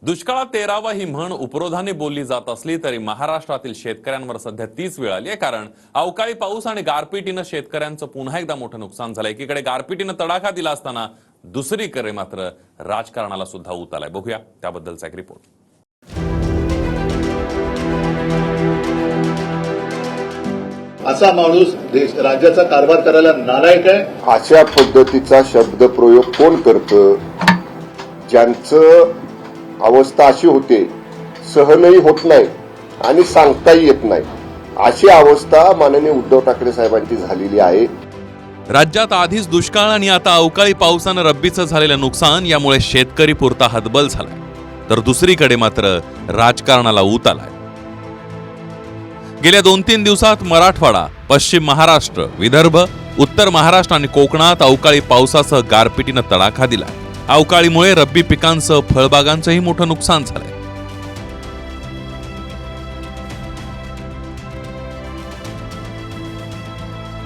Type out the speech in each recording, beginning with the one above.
दुष्काळात 13वा ही म्हण उपरोधाने बोलली जात असली तरी महाराष्ट्रातील शेतकऱ्यांवर सध्या तीच वेळ आली आहे। कारण अवकाळी पाऊस आणि गारपिटीनं शेतकऱ्यांचं पुन्हा एकदा मोठं नुकसान झालंय। एकीकडे गारपिटीनं तडाखा दिला असताना दुसरीकडे मात्र राजकारणाला सुद्धा ऊत आलाय। बघूया त्याबद्दलचा एक रिपोर्ट। असा माणूस राज्याचा कारभार करायला नालायक आहे। अशा पद्धतीचा शब्दप्रयोग कोण करतं? ज्यांचं अवस्था अशी होते, सहनही होत नाही आणि सांगताही येत नाही, अशी अवस्था माननीय उद्धव ठाकरे साहेबांची झालेली आहे। राज्यात आधीच दुष्काळ आणि आता अवकाळी पावसानं रब्बीचं झालेलं नुकसान यामुळे शेतकरी पुरता हतबल झालाय, तर दुसरीकडे मात्र राजकारणाला ऊत आलाय। गेल्या 2-3 दिवसात मराठवाडा, पश्चिम महाराष्ट्र, विदर्भ, उत्तर महाराष्ट्र आणि कोकणात अवकाळी पावसासह गारपिटीनं तडाखा दिला। अवकाळीमुळे रब्बी पिकांसह फळबागांचंही मोठं नुकसान झालंय।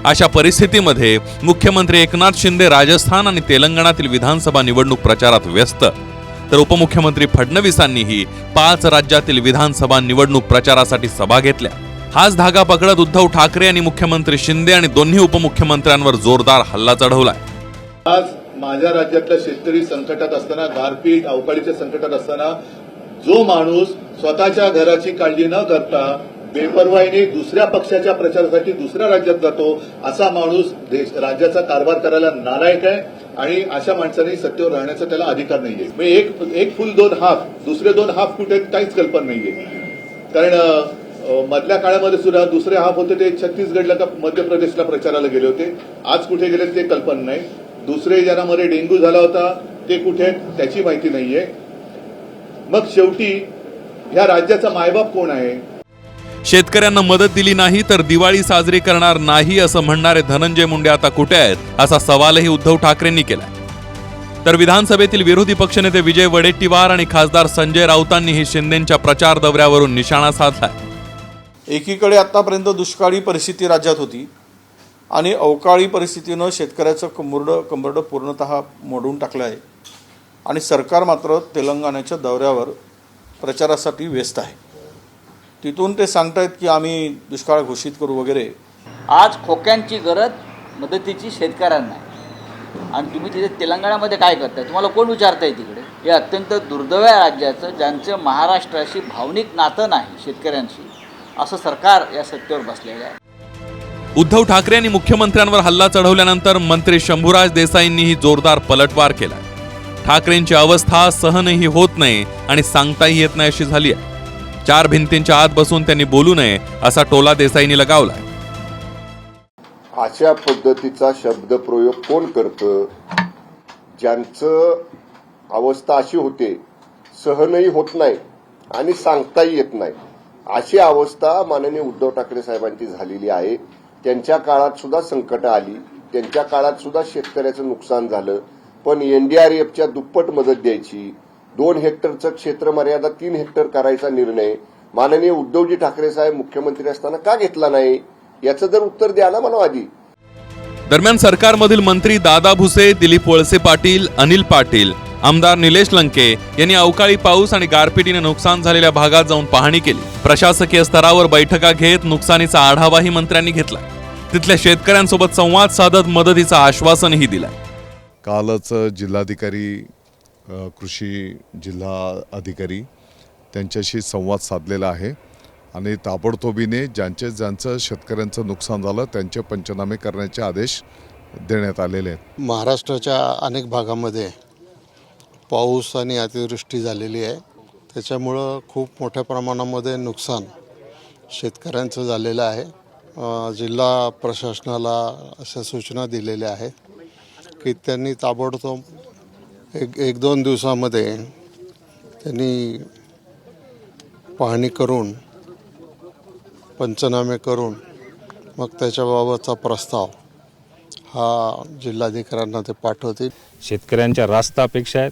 अशा परिस्थितीमध्ये मुख्यमंत्री एकनाथ शिंदे राजस्थान आणि तेलंगणातील विधानसभा निवडणूक प्रचारात व्यस्त, तर उपमुख्यमंत्री फडणवीसांनीही 5 राज्यातील विधानसभा निवडणूक प्रचारासाठी सभा घेतल्या। हाच धागा पकडत उद्धव ठाकरे आणि मुख्यमंत्री शिंदे आणि दोन्ही उपमुख्यमंत्र्यांवर जोरदार हल्ला चढवलाय। आज माझ्या राज्यातला शेतकरी संकटात असताना, गारपीट अवकाळीच्या संकटात असताना जो माणूस स्वतःच्या घराची काळजी न करता बेपर्वाईने दुसऱ्या पक्षाच्या प्रचारासाठी दुसऱ्या राज्यात जातो, असा माणूस राज्याचा कारभार करायला नालायक आहे। आणि अशा माणसाने सत्तेवर राहण्याचा त्याला अधिकार नाहीये। एक फुल 2 हाफ, दुसरे 2 हाफ कुठे काहीच कल्पना नाहीये। कारण मधल्या काळामध्ये सुद्धा दुसरे हाफ होते ते छत्तीसगडला का मध्य प्रदेशला प्रचाराला गेले होते, आज कुठे गेले ते कल्पना नाही। दुसरे ज्यांच्यामध्ये डेंग्यू झाला होता ते कुठे, त्याची माहिती नाहीये। मग शेवटी ह्या राज्याचा मायबाप कोण आहे? शेतकऱ्यांना मदत दिली नाही तर दिवाळी साजरी करणार नाही असं म्हणणारे धनंजय मुंडे आता कुठे आहेत, असा सवालही उद्धव ठाकरेंनी केला। तर विधानसभेतील विरोधी पक्षनेते विजय वडेट्टीवार आणि खासदार संजय राऊतांनीही शिंदेंच्या प्रचार दौऱ्यावरून निशाणा साधलाय। एकीकडे आतापर्यंत दुष्काळी परिस्थिती राज्यात होती आणि अवकाळी परिस्थितीनं शेतकऱ्याचं कंबरड पूर्णतः मोडून टाकलं आहे आणि सरकार मात्र तेलंगणाच्या दौऱ्यावर प्रचारासाठी व्यस्त आहे। तिथून ते सांगतायत की आम्ही दुष्काळ घोषित करू वगैरे। आज खोक्यांची गरज मदतीची शेतकऱ्यांना आहे आणि तुम्ही तिथे तेलंगणामध्ये काय करताय? तुम्हाला कोण विचारताय तिकडे? हे अत्यंत दुर्दैव आहे राज्याचं, ज्यांचं महाराष्ट्राशी भावनिक नातं नाही शेतकऱ्यांशी, असं सरकार या सत्तेवर बसलेलं आहे। उद्धव ठाकरे यांनी मुख्यमंत्र्यांवर हल्ला चढवल्यानंतर मंत्री शंभूराज देसाईंनीही जोरदार पलटवार केला। ठाकरेंची अवस्था सहनही होत नाही आणि सांगताही येत नाही अशी झाली आहे। 4 भिंतींच्या आत बसून त्यांनी बोलू नये असा टोला देसाईंनी लगावलाय। अशा पद्धतीचा शब्दप्रयोग कोण करतं? ज्यांचं अवस्था अशी होते, सहनही होत नाही आणि सांगताही येत नाही, अशी अवस्था माननीय उद्धव ठाकरे साहेबांची झालेली आहे। त्यांच्या काळात सुद्धा संकट आली, त्यांच्या काळात सुद्धा शेतकऱ्याचं नुकसान झालं, पण एनडीआरएफच्या दुप्पट मदत द्यायची। 2 हेक्टरचं क्षेत्र मर्यादा 3 हेक्टर करायचा निर्णय माननीय उद्धवजी ठाकरे साहेब मुख्यमंत्री असताना का घेतला नाही, याचं जर उत्तर द्या ना मला आधी। दरम्यान सरकारमधील मंत्री दादा भुसे, दिलीप वळसे पाटील, अनिल पाटील, आमदार निलेश लंके यांनी अवकाळी पाऊस आणि गारपिटीने नुकसान झालेल्या भागात जाऊन पाहणी केली। प्रशासकीय स्तरावर बैठका घेत नुकसानीचा आढावाही मंत्र्यांनी घेतला। तिथल्या शेतकऱ्यांसोबत संवाद साधत मदतीचं आश्वासनही दिलं। कालच जिल्हाधिकारी, कृषी जिल्हा अधिकारी त्यांच्याशी संवाद साधलेला आहे आणि ताबडतोबीने ज्यांचं शेतकऱ्यांचं नुकसान झालं त्यांचे पंचनामे करण्याचे आदेश देण्यात आलेले आहेत। महाराष्ट्राच्या अनेक भागामध्ये पाऊस आणि अतिवृष्टी झालेली आहे, त्याच्यामुळं खूप मोठ्या प्रमाणामध्ये नुकसान शेतकऱ्यांचं झालेलं आहे। जिल्हा प्रशासनाला अशा सूचना दिलेल्या आहेत की त्यांनी ताबडतोब 1-2 दिवसामध्ये त्यांनी पाहणी करून, पंचनामे करून मग त्याच्याबाबतचा प्रस्ताव हा जिल्हाधिकाऱ्यांना ते पाठवतील। शेतकऱ्यांच्या रास्त अपेक्षा आहेत,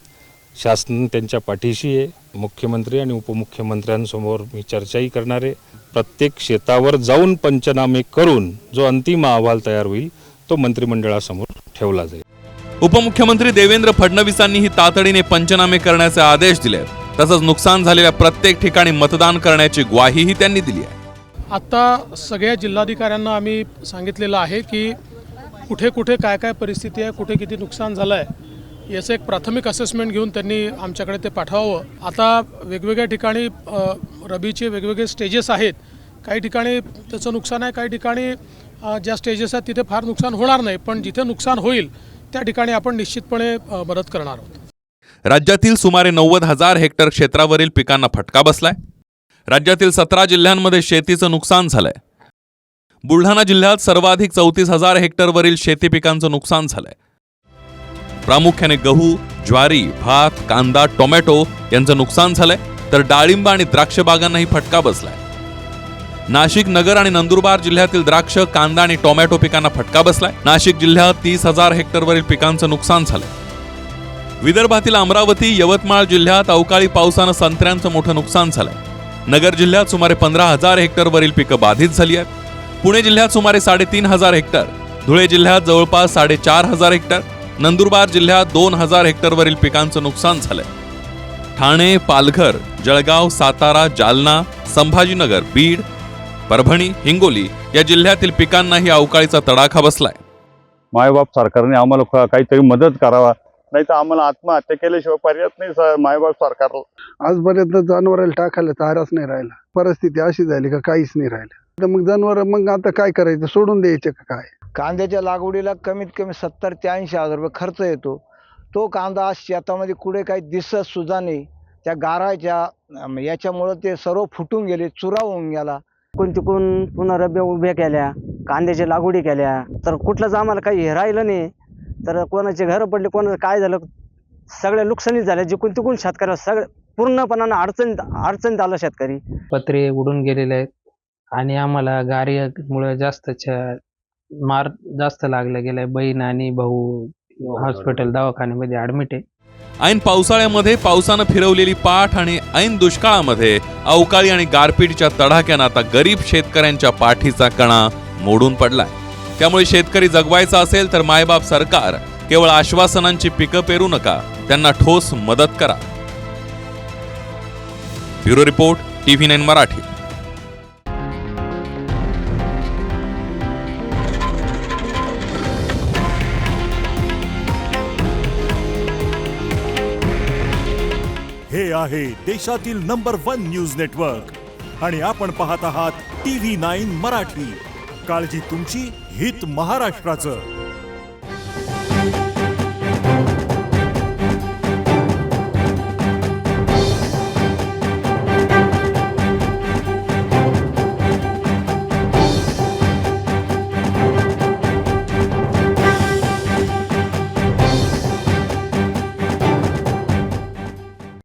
शासन त्यांच्या पाठीशी आहे। मुख्यमंत्री आणि उपमुख्यमंत्र्यांसमोर मी चर्चाही करणार आहे। प्रत्येक शेतावर जाऊन पंचनामे करून जो अंतिम अहवाल तयार होईल तो मंत्रिमंडळासमोर ठेवला जाईल। उपमुख्यमंत्री देवेंद्र फडणवीसांनीही तातडीने पंचनामे करण्याचे आदेश दिले। तसंच नुकसान झालेल्या प्रत्येक ठिकाणी मतदान करण्याची ग्वाहीही त्यांनी दिली आहे. आत्ता सगळ्या जिल्हाधिकाऱ्यांना आम्ही सांगितलेलं आहे की कुठे कुठे काय काय परिस्थिती आहे, कुठे किती नुकसान झालं आहे याचं एक प्राथमिक असेसमेंट घेऊन त्यांनी आमच्याकडे ते पाठवावं. आता वेगवेगळ्या ठिकाणी रबीचे वेगवेगळे स्टेजेस आहेत. काही ठिकाणी त्याचं नुकसान आहे, काही ठिकाणी ज्या स्टेजेस आहेत तिथे फार नुकसान होणार नाही, पण जिथे नुकसान होईल त्या ठिकाणी आपण निश्चितपणे मदत करणार आहोत. राज्यातील सुमारे 90,000 हेक्टर क्षेत्रावरील पिकांना फटका बसलाय. राज्यातील 17 जिल्ह्यांमध्ये शेतीचं नुकसान झालंय. बुलढाणा जिल्ह्यात सर्वाधिक 34,000 हेक्टरवरील शेती पिकांचं नुकसान झालंय. प्रामुख्याने गहू, ज्वारी, भात, कांदा, टोमॅटो यांचं नुकसान झालंय, तर डाळिंब आणि द्राक्ष बागांनाही फटका बसलाय. नाशिक, नगर आणि नंदुरबार जिल्ह्यातील द्राक्ष, कांदा आणि टोमॅटो पिकांना फटका बसलाय. नाशिक जिल्ह्यात 30,000 हेक्टरवरील पिकांचं नुकसान झालंय. विदर्भातील अमरावती, यवतमाळ जिल्ह्यात अवकाळी पावसानं संत्र्यांचं मोठं नुकसान झालंय. नगर जिल्ह्यात सुमारे 15,000 हेक्टरवरील पिकं बाधित झाली आहेत. पुणे जिल्ह्यात सुमारे 3,500 हेक्टर, धुळे जिल्ह्यात जवळपास 4,500 हेक्टर, नंदुरबार जिल्ह्यात 2,000 हेक्टरवरील पिकांचं नुकसान झालंय. ठाणे, पालघर, जळगाव, सातारा, जालना, संभाजीनगर, बीड, परभणी, हिंगोली या जिल्ह्यातील पिकांनाही अवकाळीचा तडाखा बसलाय. मायबाप सरकारने आम्हाला काहीतरी मदत करावा, नाही तर आम्हाला आत्महत्या केल्याशिवाय पर्याय नाही. मायबाप सरकारला आजपर्यंत जनावराला टाकायला चाराच नाही राहिला. परिस्थिती अशी झाली का काहीच नाही राहिलं. तर मग जनावर मग आता काय करायचं, सोडून द्यायचे का काय? कांद्याच्या लागवडीला कमीत कमी 70,000 ते 80,000 रुपये खर्च येतो. तो कांदा आज शेतामध्ये कुठे काही दिसत सुद्धा नाही. त्या गाराच्या याच्यामुळं ते सर्व फुटून गेले, चुरा होऊन गेला. कोण पुन्हा रब्या उभ्या केल्या, कांद्याच्या लागवडी केल्या, तर कुठलंच आम्हाला काही हे राहिलं नाही. तर कोणाचे घरं पडले, कोणाचं काय झालं, सगळ्या नुकसानीच झाल्या. जिकून तिकून शेतकऱ्याला सगळं पूर्णपणानं अडचणीत आलं शेतकरी. पत्रे उडून गेलेले आहेत आणि आम्हाला गाडीमुळे मार जास्त लागला गेलाय. बहीण आणि भाऊ हॉस्पिटल दवाखान्यामध्ये ऍडमिट आहे. ऐन पावसाळ्यामध्ये पावसानं फिरवलेली पाठ आणि ऐन दुष्काळामध्ये अवकाळी आणि गारपीटच्या तडाख्यानं आता गरीब शेतकऱ्यांच्या पाठीचा कणा मोडून पडलाय. त्यामुळे शेतकरी जगवायचा असेल तर मायबाप सरकार केवळ आश्वासनांची पिकं पेरू नका, त्यांना ठोस मदत करा. Bureau report, TV9 Marathi. हे आहे देशातील नंबर 1 न्यूज नेटवर्क आणि आपण पाहत आहात TV9 मराठी. काळजी तुमची, हित महाराष्ट्राचं.